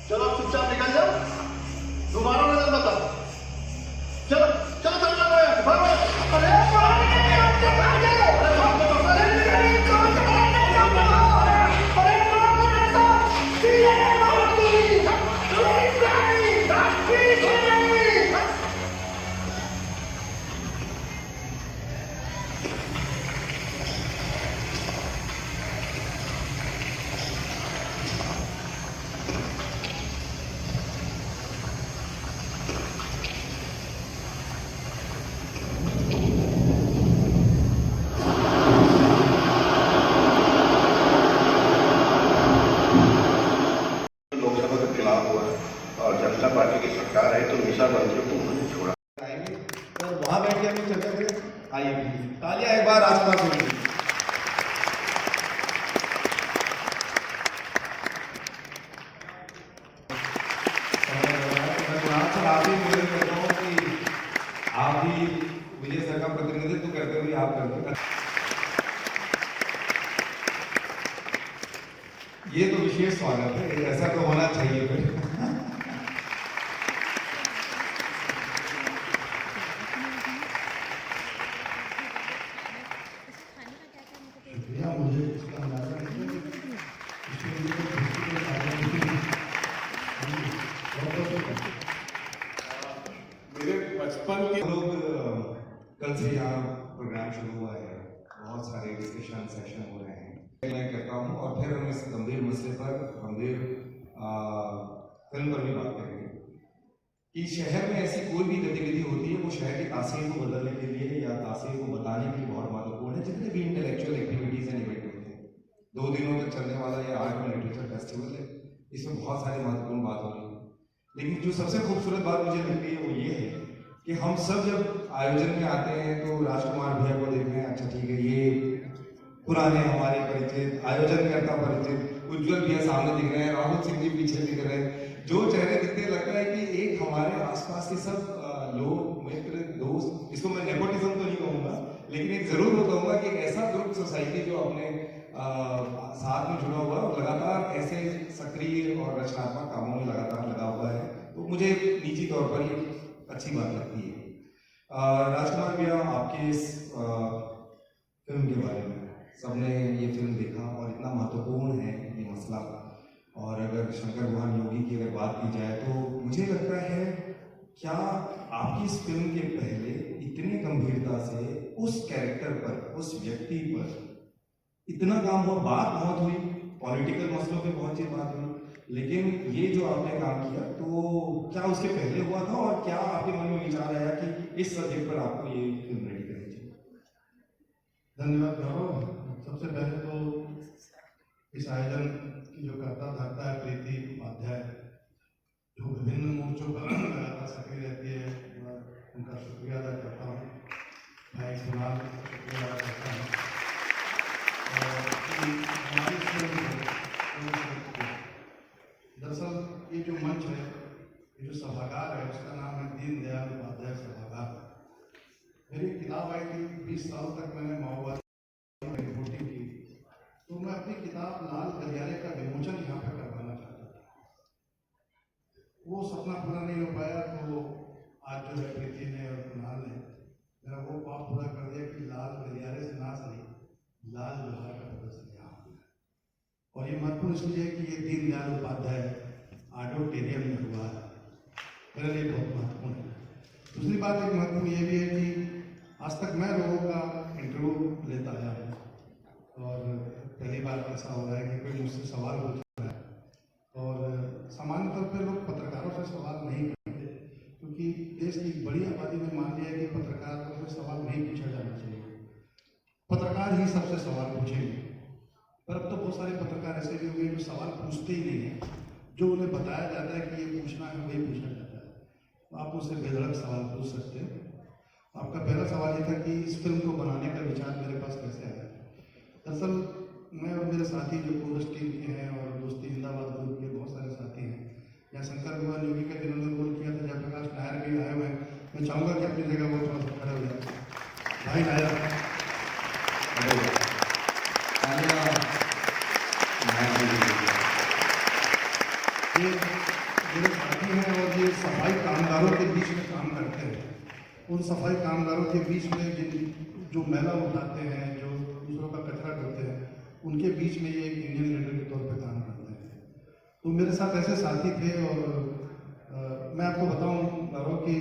चलो आप चुपचाप निकल जाओ, दोबारा नजर मत आओ। चलो चलो चलो भागो। अरे लोकसभा का चुनाव हुआ और जनता पार्टी की सरकार है, तो निशा मंत्रियों को उन्होंने छोड़ा और वहां बैठ के हम चर्चा करें। आइए तालियां एक बार आसपास होगी। आप भी मुझे कहता हूँ कि आप भी विजय सर का प्रतिनिधित्व करते हुए आप करते, ये तो विशेष स्वागत है, ऐसा तो होना चाहिए फिर। मुझे इसका अंदाजा नहीं है। मेरे बचपन के लोग कल से यहाँ प्रोग्राम शुरू हुआ है, बहुत सारे डिस्कशन सेशन हो रहे हैं। मैं कहता हूँ और फिर हम इस गंभीर मसले पर गंभीर फिल्म पर भी बात करेंगे कि शहर में ऐसी कोई भी गतिविधि होती है वो शहर की तासीर को बदलने के लिए या तासीर को बताने के लिए बहुत महत्वपूर्ण है। जितने भी इंटेलेक्चुअल एक्टिविटीज एंड इवेंट होते हैं, 2 दिनों तक चलने वाला ये आर्ट और लिटरेचर फेस्टिवल है, इसमें बहुत सारी महत्वपूर्ण बात हो रही है। लेकिन जो सबसे खूबसूरत बात मुझे लगती है वो ये है कि हम सब जब आयोजन में आते हैं तो राजकुमार भैया को देखते हैं, अच्छा ठीक है, ये पुराने हमारे परिचित आयोजनकर्ता परिचित उज्जवल भैया सामने दिख रहे हैं, राहुल सिंह जी पीछे दिख रहे हैं, जो चेहरे दिखते लगता है कि एक हमारे आसपास के सब लोग, मित्र, दोस्त, इसको मैं नेपोटिज्म तो नहीं कहूँगा, लेकिन एक जरूर कहूँगा कि एक ऐसा ग्रुप सोसाइटी जो अपने साथ में जुड़ा हुआ और लगातार ऐसे सक्रिय और रचनात्मक कामों में लगातार लगा हुआ है, तो मुझे निजी तौर पर ये अच्छी बात लगती है। राजकुमार भैया, आपके इस फिल्म के बारे में सबने ये फिल्म देखा और इतना महत्वपूर्ण है ये मसला, और अगर शंकर मोहन योगी की अगर बात की जाए तो मुझे लगता है क्या आपकी इस फिल्म के पहले इतनी गंभीरता से उस कैरेक्टर पर, उस व्यक्ति पर इतना काम हुआ, बात बहुत हुई, पॉलिटिकल मसलों पे बहुत चीज बात हुई, लेकिन ये जो आपने काम किया तो क्या उसके पहले हुआ था और क्या आपके मन में विचार आया कि इस सब्जेक्ट पर आपको ये फिल्म रेडी करनी चाहिए? धन्यवाद गौरव। सबसे पहले तो इस आयोजन की जो करता धरता है प्रीति उपाध्याय, जो विभिन्न मोर्चों पर लगातार सक्रिय रहती है, मैं उनका शुक्रिया अदा करता हूँ। भाई सुनाल का शुक्रिया अदा करता हूँ। हमारी दरअसल ये जो मंच है, ये जो सभागार है, उसका नाम है दीनदयाल उपाध्याय सभागार। मेरी किताब आई थी, 20 साल तक मैंने माओवादी रिपोर्टिंग की, तो मैं अपनी किताब लाल गलियारे का विमोचन यहाँ पर करवाना चाहता था। वो सपना पूरा नहीं हो पाया, तो आज जो है प्रीति ने और कुणाल ने मेरा वो पाप पूरा कर दिया कि लाल गलियारे से ना सही लाल लोहार का प्रदर्शन यहाँ हुआ है। और ये महत्वपूर्ण इसलिए है कि ये दीनदयाल उपाध्याय ऑडिटोरियम में हुआ है, मेरे लिए बहुत महत्वपूर्ण है। दूसरी बात एक महत्वपूर्ण ये भी है कि आज तक मैं लोगों का इंटरव्यू लेता आया हूँ और पहली बार ऐसा हो रहा है कि कोई मुझसे सवाल पूछ रहा है, और सामान्य तौर पर लोग पत्रकारों से सवाल नहीं करते, क्योंकि देश की बड़ी आबादी में मान लिया है कि पत्रकारों से सवाल नहीं पूछा जाना चाहिए, पत्रकार ही सबसे सवाल पूछेंगे। पर अब तो बहुत सारे पत्रकार ऐसे भी हो गए जो सवाल पूछते ही नहीं है, जो उन्हें बताया जाता है कि ये पूछना है वही पूछा जाता है। तो आप उससे बेधड़क सवाल पूछ सकते हैं। आपका पहला सवाल ये था कि इस फिल्म को बनाने का विचार मेरे पास कैसे आया। दरअसल मैं और मेरे साथी जो कोरस टीम के हैं और दोस्ती जिंदाबाद ग्रुप के बहुत सारे साथी हैं, या शंकर मोहन योगी का जिन्होंने रोल किया था, जयप्रकाश नायर भी आए हुए हैं, मैं चाहूँगा कि अपनी जगह वो थोड़ा सा खड़े हो जाए। भाई नायर ये मेरे साथी हैं और ये सफाई कामगारों के बीच में काम करते हैं। उन सफाई कामगारों के बीच में जो मैला उठाते हैं, जो दूसरों का कचरा करते हैं, उनके बीच में ये एक इंडियन लीडर के तौर पर काम करते हैं। तो मेरे साथ ऐसे साथी थे और मैं आपको बताऊं गौरव कि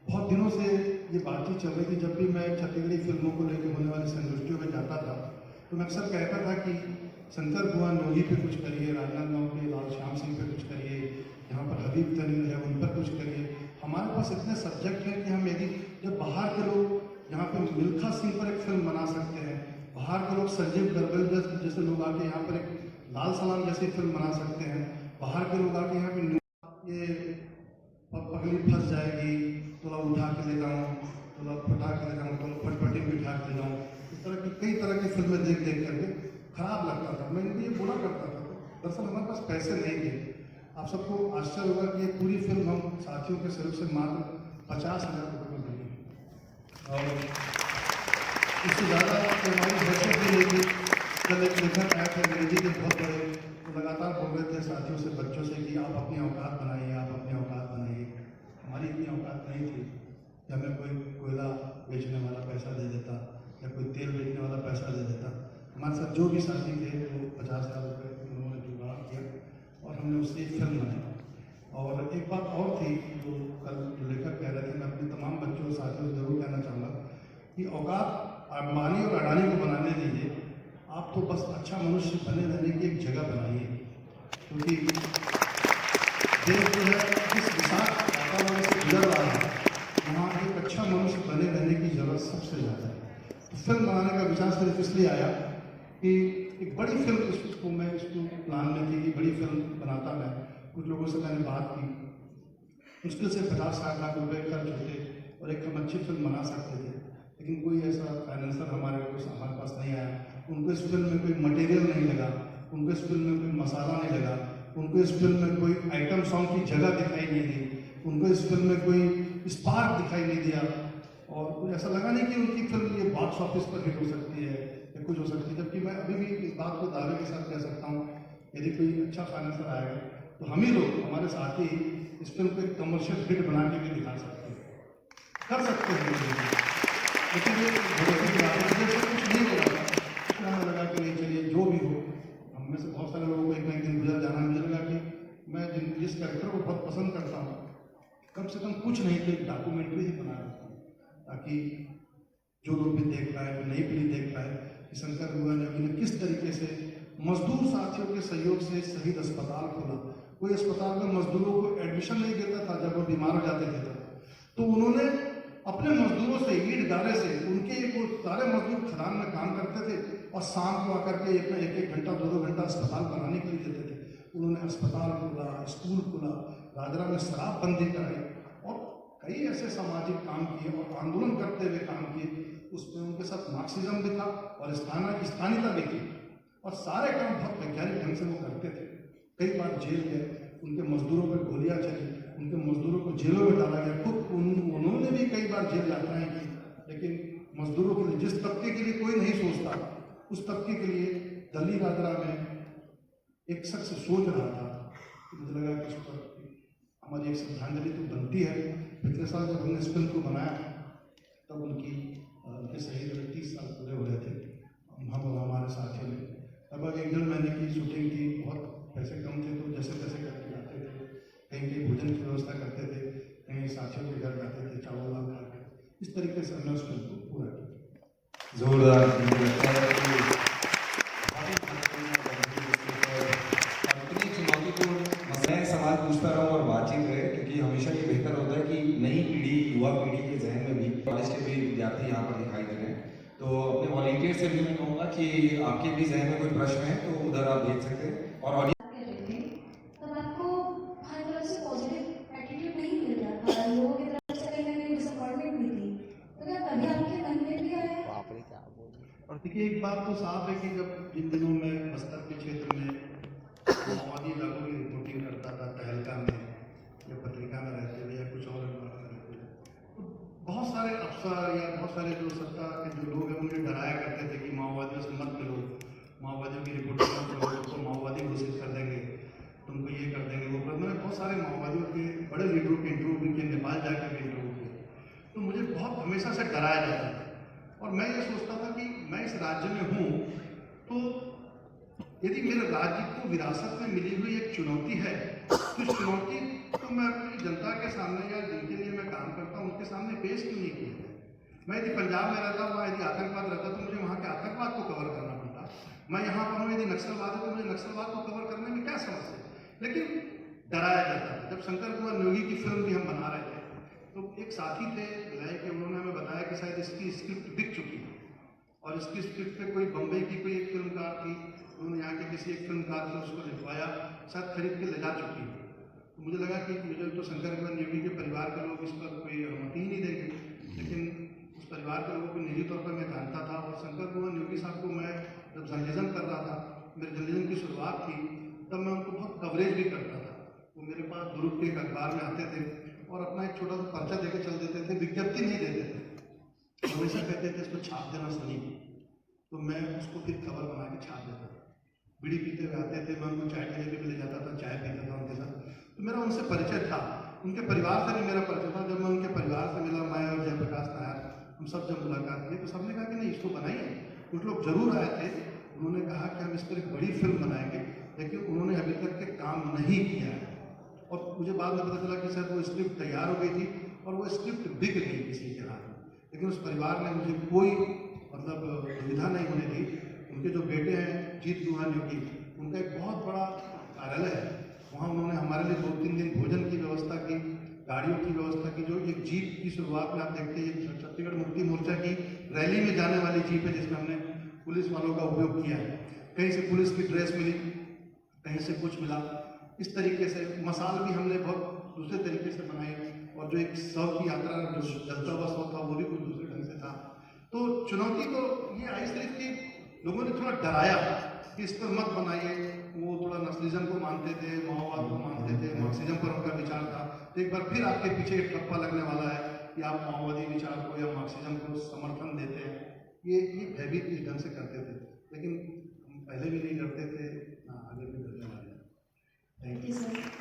बहुत दिनों से ये बातचीत चल रही थी। जब भी मैं छत्तीसगढ़ी फिल्मों को लेकर होने वाली संगोष्ठियों में जाता था तो मैं अक्सर कहता था कि शंकर भुवन नोगी पे कुछ करिए, राजनांदगांव पे लाल श्याम सिंह पे कुछ करिए, यहाँ पर हबीब तरीन है उन पर कुछ करिए। हमारे पास इतने सब्जेक्ट हैं कि हम यदि जब बाहर के लोग यहाँ पे मिल्खा सिंह पर एक फिल्म बना सकते हैं, बाहर के लोग संजीव गर्बल जैसे लोग आके यहाँ पर एक लाल सलाम जैसी फिल्म बना सकते हैं, बाहर के लोग आके यहाँ पे ये पगली फंस जाएगी, थोड़ा उठा के ले जाऊँ, थोड़ा फटा के ले जाऊँ, थोड़ा फटफटी बिठा के ले जाऊँ, इस तरह की कई तरह की फिल्में देख करके खराब लगता था। मैं इनको ये बोला करता था। दरअसल हमारे पास पैसे नहीं थे। आप सबको आश्चर्य होगा कि ये पूरी फिल्म हम साथियों के सहयोग से मात्र 50,000 रुपये में बनी और इससे ज़्यादा हमारी हैसियत भी नहीं थी। जब एक लेखक आए थे अंग्रेजी के बहुत बड़े, तो लगातार बोल रहे थे साथियों से, बच्चों से कि आप अपनी औकात बनाइए, आप अपनी औकात बनाइए। हमारी इतनी औकात नहीं थी कि हमें कोई कोयला बेचने वाला पैसा दे देता या कोई तेल बेचने वाला पैसा दे देता। हमारे साथ जो भी साथी थे वो 50,000 रुपये उन्होंने जुगाड़ किया और हमने उससे फिल्म बनाई। और एक बात और थी जो कल जो लेखक कह रहे थे, मैं अपने तमाम बच्चों और साथियों से जरूर कहना चाहूँगा कि औकात अंबानी और अडानी को बनाने दीजिए, आप तो बस अच्छा मनुष्य बने रहने की एक जगह बनाइए। क्योंकि देश जो है जिस विशाल वातावरण से गुजर रहा है, वहाँ एक अच्छा मनुष्य बने रहने की जरूरत सबसे ज़्यादा है। तो फिल्म बनाने का विचार सिर्फ इसलिए आया कि एक बड़ी फिल्म मैं इसको प्लान में थी कि बड़ी फिल्म बनाता मैं। कुछ लोगों से मैंने बात की, मुश्किल से 50-60 लाख रुपए खर्च होते और एक हम अच्छी फिल्म बना सकते थे, लेकिन कोई ऐसा फाइनेंसर हमारे पास नहीं आया। उनको इस फिल्म में कोई मटेरियल नहीं लगा, उनको इस फिल्म में कोई मसाला नहीं लगा, उनको इस फिल्म में कोई आइटम सॉन्ग की जगह दिखाई नहीं दी, उनको इस फिल्म में कोई स्पार्क दिखाई नहीं दिया और कुछ ऐसा लगा नहीं कि उनकी फिल्म ये बॉक्स ऑफिस पर हिट हो सकती है या कुछ हो सकती है। जबकि मैं अभी भी इस बात को दावे के साथ कह सकता हूँ, यदि कोई अच्छा फाइनेंसर आएगा तो हम ही लोग, हमारे साथी इस फिल्म को एक कमर्शियल हिट बना के भी दिखा सकते हैं, कर सकते हैं। लेकिन ये कुछ नहीं हो रहा था। हमें लगा कि नहीं, चलिए जो भी हो, हम में से बहुत सारे लोगों को एक दिन गुजर जाना। मुझे लगा कि मैं जिस कैरेक्टर को बहुत पसंद करता हूँ, कम से कम कुछ नहीं तो एक डॉक्यूमेंट्री ही बना रखता हूँ, ताकि जो लोग भी देख पाए, जो नई पीढ़ी देख पाए कि शंकर भुवन ने किस तरीके से मजदूर साथियों के सहयोग से शहीद अस्पताल खोला। कोई अस्पताल में मजदूरों को एडमिशन नहीं देता था जब वो बीमार हो जाते थे, तो उन्होंने अपने मजदूरों से, ईंट गारे से, उनके वो सारे मजदूर खदान में काम करते थे और शाम को आकर के एक घंटा 2-2 घंटा अस्पताल बनाने के लिए देते थे। उन्होंने अस्पताल खोला, स्कूल खोला, राजरा में शराबबंदी कराई और कई ऐसे सामाजिक काम किए और आंदोलन करते हुए काम किए। उसमें उनके साथ मार्क्सिज्म भी था और स्थानीयता भी थी और सारे काम बहुत वैज्ञानिक ढंग से वो करते थे। कई बार जेल गए, उनके मजदूरों पर गोलियां चली, उनके मजदूरों को जेलों में डाला गया, खुद उन्होंने भी कई बार जेल यात्राएं की। लेकिन मजदूरों के लिए, जिस तबके के लिए कोई नहीं सोचता, उस तबके के लिए दिल्ली राजरा में एक शख्स सोच रहा था। मुझे लगा कि उस पर हमारी एक श्रद्धांजलि तो बनती है। पिछले साल जब हमने इस फिल्म को बनाया तब उनके शहीद 30 साल पूरे हो रहे थे। हम और हमारे साथियों ने लगभग 1-1.5 महीने की शूटिंग की। बहुत पैसे कम थे तो जैसे तैसे करके जाते थे, कहीं भोजन की व्यवस्था करते थे, कहीं साथियों के घर जाते थे, चावल दाल खा के। इस तरीके से हमने उस फिल्म को पूरा किया। जोरदार। मुझे लगता है कि इतनी चुनौतीपूर्ण मसले सवाल पूछता रहूँ और बातचीत रहे, क्योंकि हमेशा ये बेहतर होता है कि नई पीढ़ी, युवा पीढ़ी के जहन में भी, कॉलेज के भी विद्यार्थी यहाँ पर दिखाई दे रहे हैं। तो अपने वॉलंटियर से भी मैं कहूँगा कि आपके भी जहन में कोई प्रश्न है तो उधर आप भेज सकते हैं। और तब आपको हर तरफ से पॉजिटिव एटीट्यूड नहीं मिल रहा था, लोगों की तरफ से कहीं ना कहीं डिसअपॉइंटमेंट भी थी, तो क्या कभी आपके मन में भी आया? और देखिए, एक बात तो साफ है कि जब जिन दिनों में बस्तर के क्षेत्र में माओवादी इलाकों की रिपोर्टिंग करता था, तहलका में या पत्रिका में रहते थे या कुछ और रहते थे, तो बहुत सारे अफसर या बहुत सारे जो सत्ता के जो लोग हैं उन्हें डराया करते थे कि माओवादियों से मत मिलो, माओवादियों की रिपोर्टिंग मत करो, तो माओवादी घोषित कर देंगे, तुमको ये कर देंगे, वो कर उन्होंने बहुत सारे माओवादियों के बड़े लीडरों के इंटरव्यू भी किए, नेपाल जाकर भी इंटरव्यू किए। तो मुझे बहुत हमेशा से डराया जाता था और मैं ये सोचता था कि मैं इस राज्य में हूँ तो यदि मेरे राज्य को विरासत में मिली हुई एक चुनौती है तो इस चुनौती को मैं अपनी जनता के सामने या जिनके लिए मैं काम करता हूँ उनके सामने पेश क्यों नहीं किया जाए। मैं यदि पंजाब में रहता, वहाँ यदि आतंकवाद रहता तो मुझे वहाँ के आतंकवाद को कवर करना पड़ता। मैं यहाँ पर हूँ, यदि नक्सलवाद है तो मुझे नक्सलवाद को कवर करने में क्या समस्या है। लेकिन डराया जाता था। जब शंकर कुमार न्योगी की फिल्म भी हम बना रहे थे तो एक साथी थे भिलाई के, उन्होंने हमें बताया कि शायद इसकी स्क्रिप्ट बिक चुकी है और इसकी स्क्रिप्ट पे कोई बम्बई की कोई एक फिल्मकार थी, उन्होंने यहाँ के किसी एक फिल्मकार से उसको लिखवाया, शायद खरीद के ले जा चुकी है। तो मुझे लगा कि मुझे तो शंकर कुमार न्योगी के परिवार के लोग इस पर कोई अनुमति ही नहीं देंगे, लेकिन उस परिवार के लोगों को निजी तौर पर मैं जानता था और शंकर कुमार न्योगी साहब को मैं जब जर्नलिज्म कर रहा था, मेरे जर्नलिज्म की शुरुआत थी, तब मैं उनको बहुत कवरेज भी करता था। वो मेरे पास दुरुप के एक अखबार में आते थे और अपना एक छोटा सा पर्चा देकर चल देते थे, विज्ञप्ति नहीं देते थे, हमेशा कहते थे इसको छाप देना सनी, तो मैं उसको फिर खबर बना के छाप देता था। बीड़ी पीते हुए आते थे, मैं उनको चाय के लिए भी ले जाता था, चाय पीता था उनके साथ, तो मेरा उनसे परिचय था। उनके परिवार से भी मेरा परिचय था। जब मैं उनके परिवार से मिला, मैं और जयप्रकाश नायर, हम सब जब मुलाकात की तो सबने कहा कि नहीं इसको बनाइए। कुछ लोग जरूर आए थे, उन्होंने कहा कि हम इस पर एक बड़ी फिल्म बनाएंगे, लेकिन उन्होंने अभी तक के काम नहीं किया है। और मुझे बाद में पता चला कि शायद वो स्क्रिप्ट तैयार हो गई थी और वो स्क्रिप्ट बिक गई किसी के हाथ में, लेकिन उस परिवार ने मुझे कोई मतलब दुविधा नहीं होने दी। उनके जो बेटे हैं जीत दुहा न्योगी, उनका एक बहुत बड़ा कार्यालय है, वहाँ उन्होंने हमारे लिए 2-3 दिन भोजन की व्यवस्था की, गाड़ियों की व्यवस्था की। जो एक जीप की शुरुआत में आप देखते हैं, छत्तीसगढ़ मुक्ति मोर्चा की रैली में जाने वाली जीप है जिसमें हमने पुलिस वालों का उपयोग किया है। कहीं से पुलिस की ड्रेस मिली, कहीं से कुछ मिला, इस तरीके से मसाल भी हमने बहुत दूसरे तरीके से बनाई और जो एक शव की यात्रा जो जलता हुआ शव था वो भी कुछ दूसरे ढंग से था। तो चुनौती तो ये आई सिर्फ कि लोगों ने थोड़ा डराया कि इस पर मत बनाइए। वो थोड़ा नक्सलिज्म को मानते थे, माओवाद को मानते थे, मार्क्सिज्म पर उनका विचार था। तो एक बार फिर आपके पीछे एक ठप्पा लगने वाला है कि आप माओवादी विचार को या मार्क्सिज्म को समर्थन देते हैं। ये भयभीत इस ढंग से करते थे, लेकिन हम पहले भी नहीं डरते थे, आगे भी डरने वाले हैं। Thank you.